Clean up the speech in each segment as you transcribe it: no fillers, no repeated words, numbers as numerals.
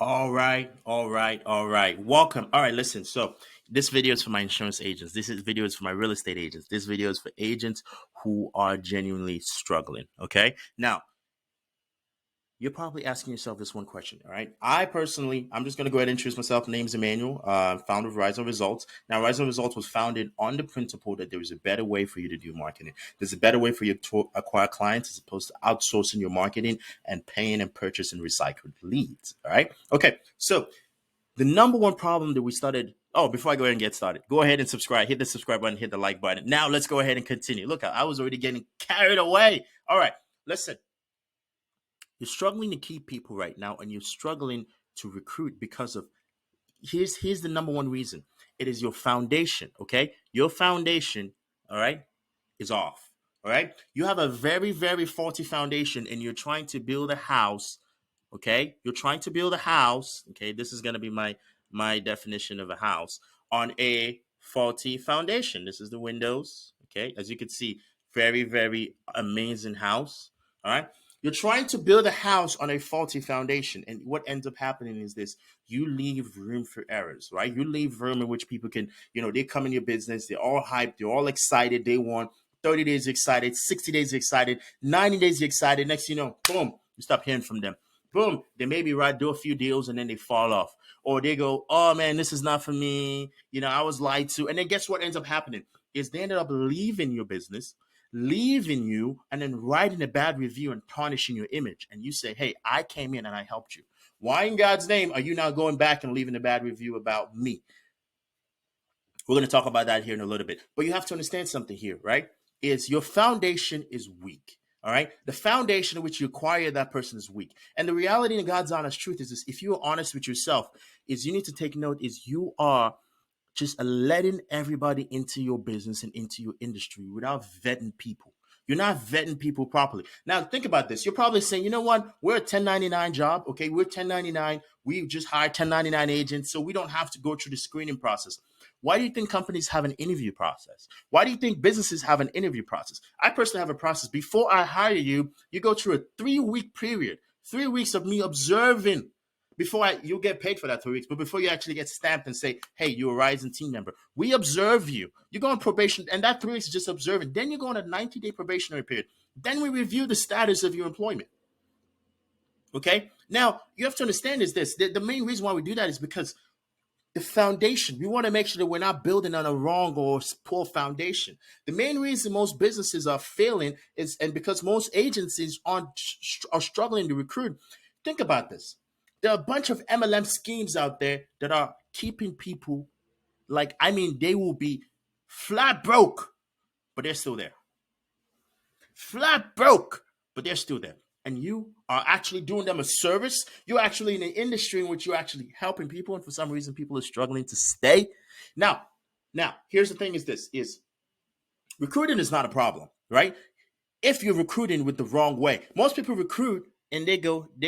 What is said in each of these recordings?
All right, all right, all right. Welcome. All right, listen. So this video is for my insurance agents. This is video is for my real estate agents. This video is for agents who are genuinely struggling. Okay. Now, you're probably asking yourself this one question. All right. I'm just going to go ahead and introduce myself. Name's Emmanuel, founder of RIZN Results. Now, RIZN Results was founded on the principle that there is a better way for you to do marketing. There's a better way for you to acquire clients as opposed to outsourcing your marketing and paying and purchasing recycled leads. All right. Okay. So the number one problem that we started. Oh, before I go ahead and get started, go ahead and subscribe. Hit the subscribe button, hit the like button. Now let's go ahead and continue. Look, I was already getting carried away. All right. Listen. You're struggling to keep people right now, and you're struggling to recruit because of here's the number one reason. It is your foundation. Okay, your foundation, all right, is off. All right, you have a very very faulty foundation, and you're trying to build a house. Okay, you're trying to build a house. Okay, this is gonna be my definition of a house on a faulty foundation. This is the windows. Okay, as you can see, very very amazing house. All right. You're trying to build a house on a faulty foundation. And what ends up happening is this: you leave room for errors, right? You leave room in which people can, they come in your business, they're all hyped, they're all excited, they want 30 days excited, 60 days excited, 90 days excited. Next, boom, you stop hearing from them. Boom, they maybe do a few deals and then they fall off. Or they go, oh man, this is not for me. I was lied to. And then guess what ends up happening is they ended up leaving your business, leaving you, and then writing a bad review and tarnishing your image. And you say, hey, I came in and I helped you. Why in God's name are you now going back and leaving a bad review about me? We're going to talk about that here in a little bit. But you have to understand something here, right? Is your foundation is weak. All right. The foundation in which you acquire that person is weak. And the reality in God's honest truth is this: if you are honest with yourself, is you need to take note is you are just letting everybody into your business and into your industry without vetting people. You're not vetting people properly. Now, think about this. You're probably saying, you know what? We're a 1099 job. Okay. We're 1099. We just hired 1099 agents, so we don't have to go through the screening process. Why do you think companies have an interview process? Why do you think businesses have an interview process? I personally have a process. Before I hire you, you go through a 3-week period, 3 weeks of me observing you'll get paid for that 3 weeks, but before you actually get stamped and say, hey, you're a RIZN team member, we observe you. You go on probation, and that 3 weeks is just observing. Then you go on a 90-day probationary period. Then we review the status of your employment. Okay? Now, you have to understand is this. The main reason why we do that is because the foundation, we want to make sure that we're not building on a wrong or poor foundation. The main reason most businesses are failing is, and because most agencies are struggling to recruit, think about this. There are a bunch of MLM schemes out there that are keeping people they will be flat broke, but they're still there. Flat broke, but they're still there. And you are actually doing them a service. You're actually in an industry in which you're actually helping people, and for some reason, people are struggling to stay. Now, here's the thing: is recruiting is not a problem, right? If you're recruiting with the wrong way, most people recruit and they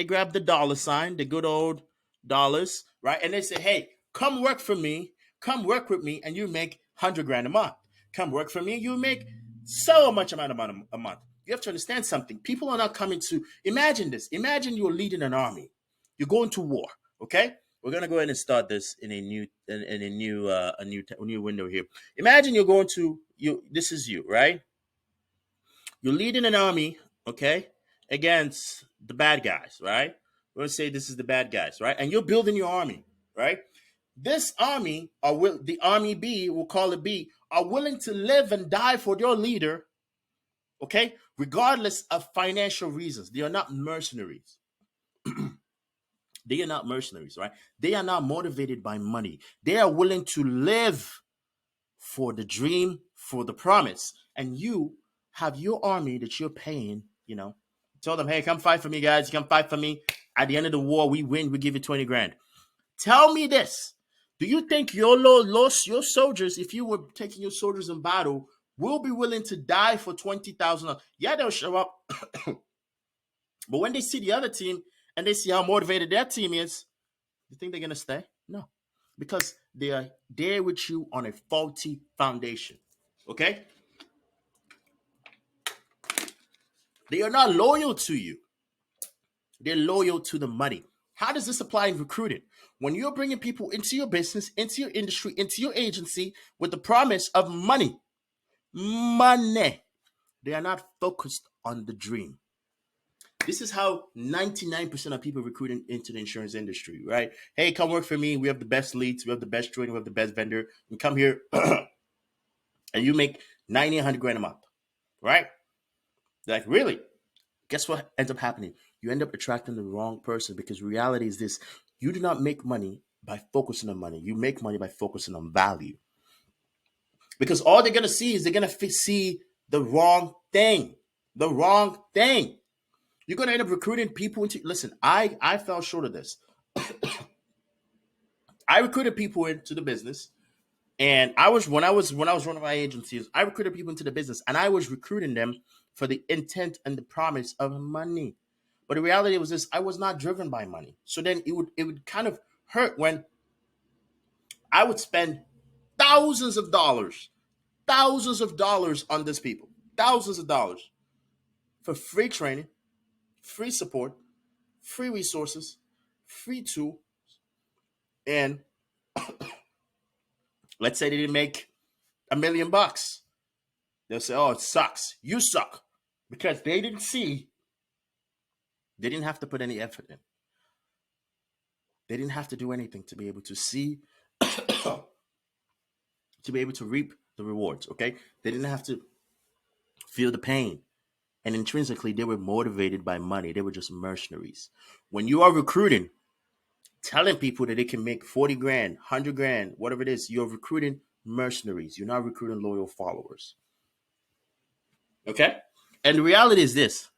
grab the dollar sign, the good old dollars, right? And they say, hey, come work for me, come work with me, and you make 100 grand a month. Come work for me, you make so much amount of money a month. You have to understand something. People are not coming to imagine this. Imagine you're leading an army. You're going to war. Okay, we're gonna go ahead and start this in a new window here. Imagine you're going to you. This is you, right? You're leading an army, okay, against the bad guys, right? We're gonna say this is the bad guys, right? And you're building your army, right? This army, the army B, we'll call it B, are willing to live and die for your leader, okay, regardless of financial reasons. They are not mercenaries. They are not mercenaries, right? They are not motivated by money. They are willing to live for the dream, for the promise. And you have your army that you're paying, tell them, hey, come fight for me, guys. Come fight for me. At the end of the war, we win, we give you 20 grand. Tell me this. Do you think your soldiers, if you were taking your soldiers in battle, will be willing to die for 20,000? Yeah, they'll show up. But when they see the other team and they see how motivated their team is, you think they're going to stay? No, because they are there with you on a faulty foundation. Okay? They are not loyal to you. They're loyal to the money. How does this apply in recruiting? When you're bringing people into your business, into your industry, into your agency with the promise of money, they are not focused on the dream. This is how 99% of people recruiting into the insurance industry, right? Hey, come work for me. We have the best leads. We have the best training. We have the best vendor. You come here and you make 90, 100 grand a month, right? Like, really? Guess what ends up happening? You end up attracting the wrong person, because reality is this: you do not make money by focusing on money. You make money by focusing on value. Because all they're going to see is they're going to see the wrong thing. The wrong thing. You're going to end up recruiting people into. Listen, I fell short of this. I recruited people into the business, and when I was running my agencies, I recruited people into the business, and I was recruiting them for the intent and the promise of money. But the reality was this: I was not driven by money. So then it would kind of hurt when I would spend thousands of dollars, thousands of dollars on these people, thousands of dollars for free training, free support, free resources, free tool, and let's say they didn't make $1 million. They'll say, "Oh, it sucks. You suck," because they didn't have to put any effort in. They didn't have to do anything to be able to see, to be able to reap the rewards. Okay, they didn't have to feel the pain, and intrinsically, they were motivated by money. They were just mercenaries. When you are recruiting, telling people that they can make 40 grand, 100 grand, whatever it is, you're recruiting mercenaries. You're not recruiting loyal followers. Okay? And the reality is this: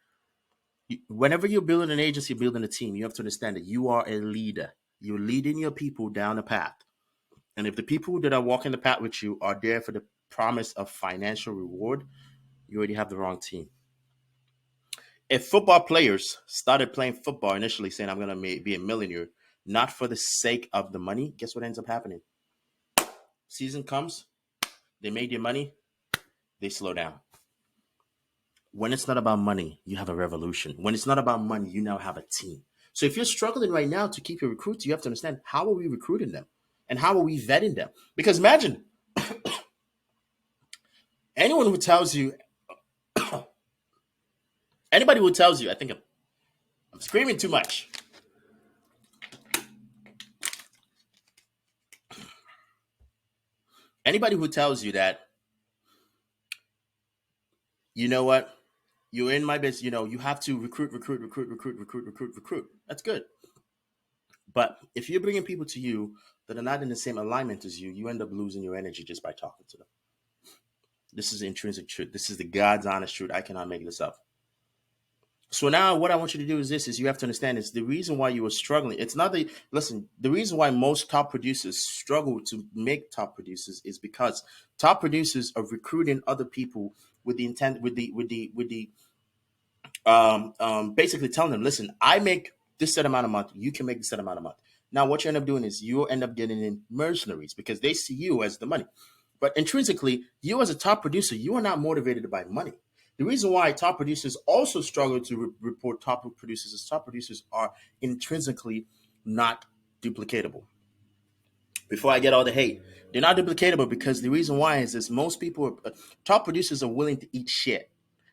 whenever you're building an agency, building a team, you have to understand that you are a leader. You're leading your people down a path. And if the people that are walking the path with you are there for the promise of financial reward, you already have the wrong team. If football players started playing football initially saying, "I'm going to be a millionaire," not for the sake of the money, guess what ends up happening? Season comes, they made their money, they slow down. When it's not about money, you have a revolution. When it's not about money, you now have a team. So if you're struggling right now to keep your recruits, you have to understand, how are we recruiting them? And how are we vetting them? Because imagine anyone who tells you, anybody who tells you, I think I'm screaming too much. Anybody who tells you that, you know what, you're in my business, you have to recruit, recruit, recruit, recruit, recruit, recruit, recruit. That's good. But if you're bringing people to you that are not in the same alignment as you, you end up losing your energy just by talking to them. This is the intrinsic truth. This is the God's honest truth. I cannot make this up. So now what I want you to do is this: is you have to understand is the reason why you are struggling. It's not the reason why most top producers struggle to make top producers is because top producers are recruiting other people with the intent, with the basically telling them, "Listen, I make this set amount a month, you can make this set amount a month." Now what you end up doing is you end up getting in mercenaries because they see you as the money. But intrinsically, you as a top producer, you are not motivated by money. The reason why top producers also struggle to report top producers is top producers are intrinsically not duplicatable. Before I get all the hate, they're not duplicatable because the reason why is this: most people, top producers, are willing to eat shit.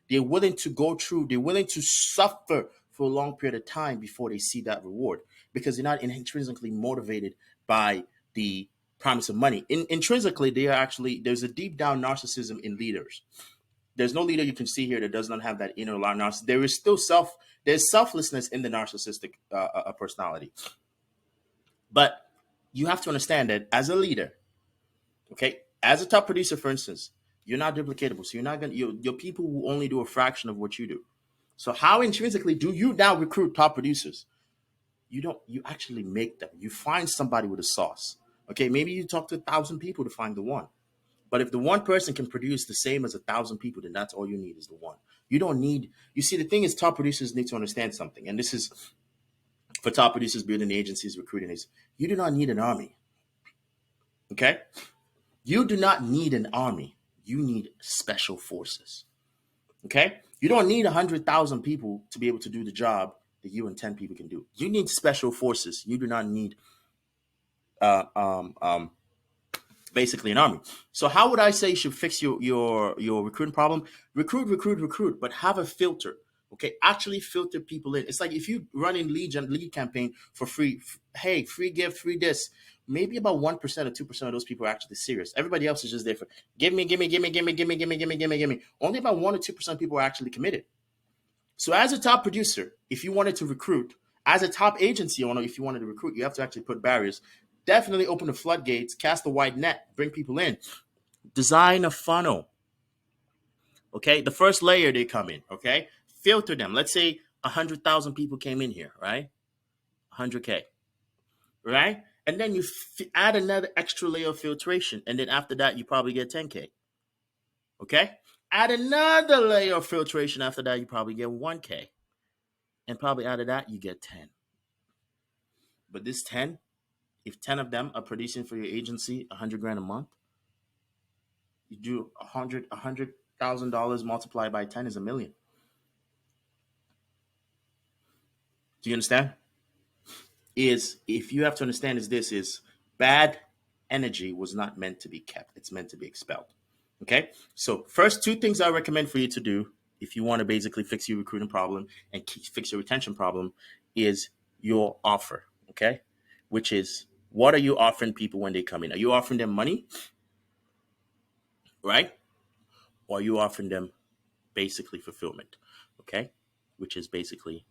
They're willing to go through, they're willing to suffer for a long period of time before they see that reward, because they're not intrinsically motivated by the promise of money. Intrinsically, they are actually, there's a deep down narcissism in leaders. There's no leader you can see here that does not have that inner narcissism. There is still there's selflessness in the narcissistic personality. But you have to understand that as a leader, okay, as a top producer, for instance, you're not duplicatable. So you're not going to, your people will only do a fraction of what you do. So how intrinsically do you now recruit top producers? You actually make them. You find somebody with a sauce. Okay, maybe you talk to 1,000 people to find the one. But if the one person can produce the same as 1,000 people, then that's all you need is the one. You don't need, you see, the thing is, top producers need to understand something. And this is for top producers, building agencies, recruiting is, you do not need an army. Okay? You do not need an army. You need special forces. Okay? You don't need 100,000 people to be able to do the job that you and 10 people can do. You need special forces. You do not need basically an army. So how would I say you should fix your recruiting problem? Recruit, but have a filter. Okay, actually filter people in. It's like if you run in lead campaign for free, hey, free gift, free this. Maybe about 1% or 2% of those people are actually serious. Everybody else is just there for give me. Only about 1 or 2% of people are actually committed. So as a top producer, if you wanted to recruit, as a top agency owner, if you wanted to recruit, you have to actually put barriers. Definitely open the floodgates, cast a wide net, bring people in. Design a funnel. Okay, the first layer they come in. Okay, filter them. Let's say 100,000 people came in here, right? 100K, right? And then you add another extra layer of filtration, and then after that, you probably get 10K. Okay, add another layer of filtration. After that, you probably get 1K, and probably out of that, you get 10. But this 10, if 10 of them are producing for your agency 100 grand a month, you do $100,000 multiplied by 10 is $1 million. Do you understand? Is if you have to understand is this is bad energy was not meant to be kept. It's meant to be expelled. Okay. So first 2 things I recommend for you to do if you want to basically fix your recruiting problem and fix your retention problem is your offer. Okay. Which is what are you offering people when they come in? Are you offering them money? Right? Or are you offering them basically fulfillment? Okay. Which is basically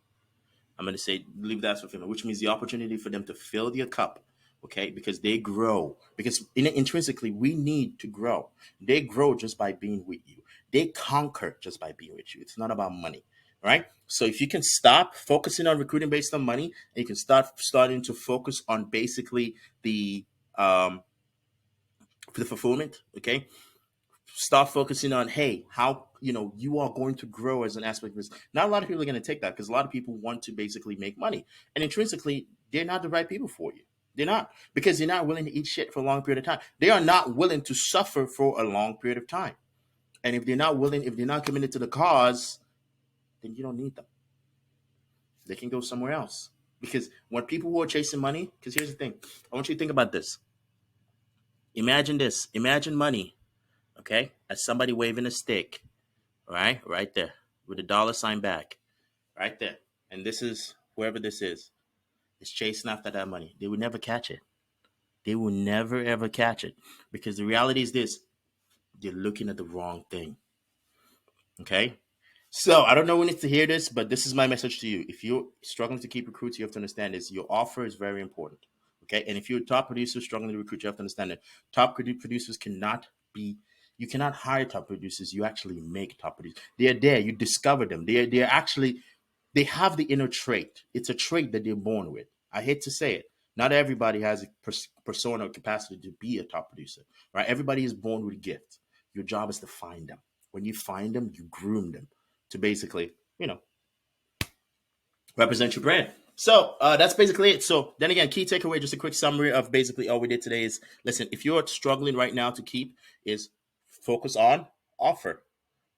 I'm going to say leave that as fulfillment, which means the opportunity for them to fill their cup, okay? Because they grow. Because intrinsically, we need to grow. They grow just by being with you. They conquer just by being with you. It's not about money, right? So if you can stop focusing on recruiting based on money, and you can starting to focus on basically the fulfillment, okay? Start focusing on, hey, how you are going to grow as an aspect of this. Not a lot of people are going to take that because a lot of people want to basically make money, and intrinsically they're not the right people for you. They're not, because they're not willing to eat shit for a long period of time. They are not willing to suffer for a long period of time. And if they're not committed to the cause, then you don't need them. They can go somewhere else. Because when people who are chasing money, because here's the thing, I want you to think about this. Imagine this. Imagine money, okay, as somebody waving a stick, right there, with a dollar sign back, right there. And this is whoever this is chasing after that money. They will never catch it. They will never ever catch it, because the reality is this: they're looking at the wrong thing. Okay. So I don't know who needs to hear this, but this is my message to you. If you're struggling to keep recruits, you have to understand this. Your offer is very important. Okay. And if you're a top producer struggling to recruit, you have to understand that top producers you cannot hire top producers. You actually make top producers. They're there. You discover them. They have the inner trait. It's a trait that they're born with. I hate to say it. Not everybody has a persona or capacity to be a top producer, right? Everybody is born with a gift. Your job is to find them. When you find them, you groom them to basically, represent your brand. So that's basically it. So then again, key takeaway, just a quick summary of basically all we did today is, listen, if you're struggling right now to keep, is focus on offer,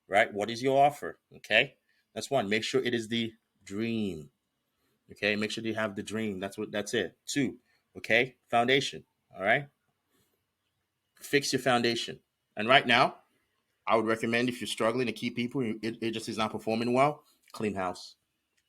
right? What is your offer? Okay. That's one. Make sure it is the dream. Okay. Make sure you have the dream. That's it. 2, okay. Foundation. All right. Fix your foundation. And right now, I would recommend, if you're struggling to keep people, it just is not performing well, clean house.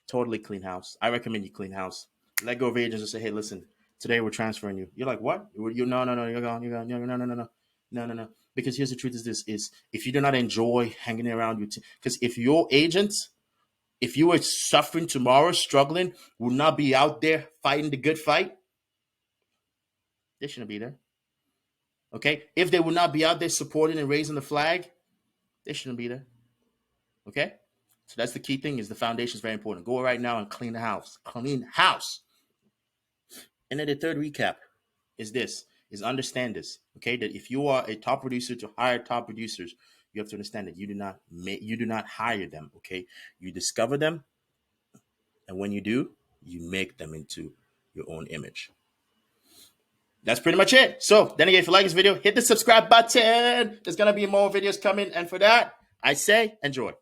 Totally clean house. I recommend you clean house. Let go of agents and say, hey, listen, today we're transferring you. You're like, what? No, you're gone. No. Because here's the truth: is this is if you do not enjoy hanging around your team, because if your agents, if you were suffering tomorrow, struggling, will not be out there fighting the good fight, they shouldn't be there. Okay? If they will not be out there supporting and raising the flag, they shouldn't be there. Okay? So that's the key thing, is the foundation is very important. Go right now and clean the house. Clean house. And then the third recap is understand this, okay? That if you are a top producer to hire top producers, you have to understand that you do not hire them, okay? You discover them, and when you do, you make them into your own image. That's pretty much it. So then again, if you like this video, hit the subscribe button. There's gonna be more videos coming, and for that, I say enjoy.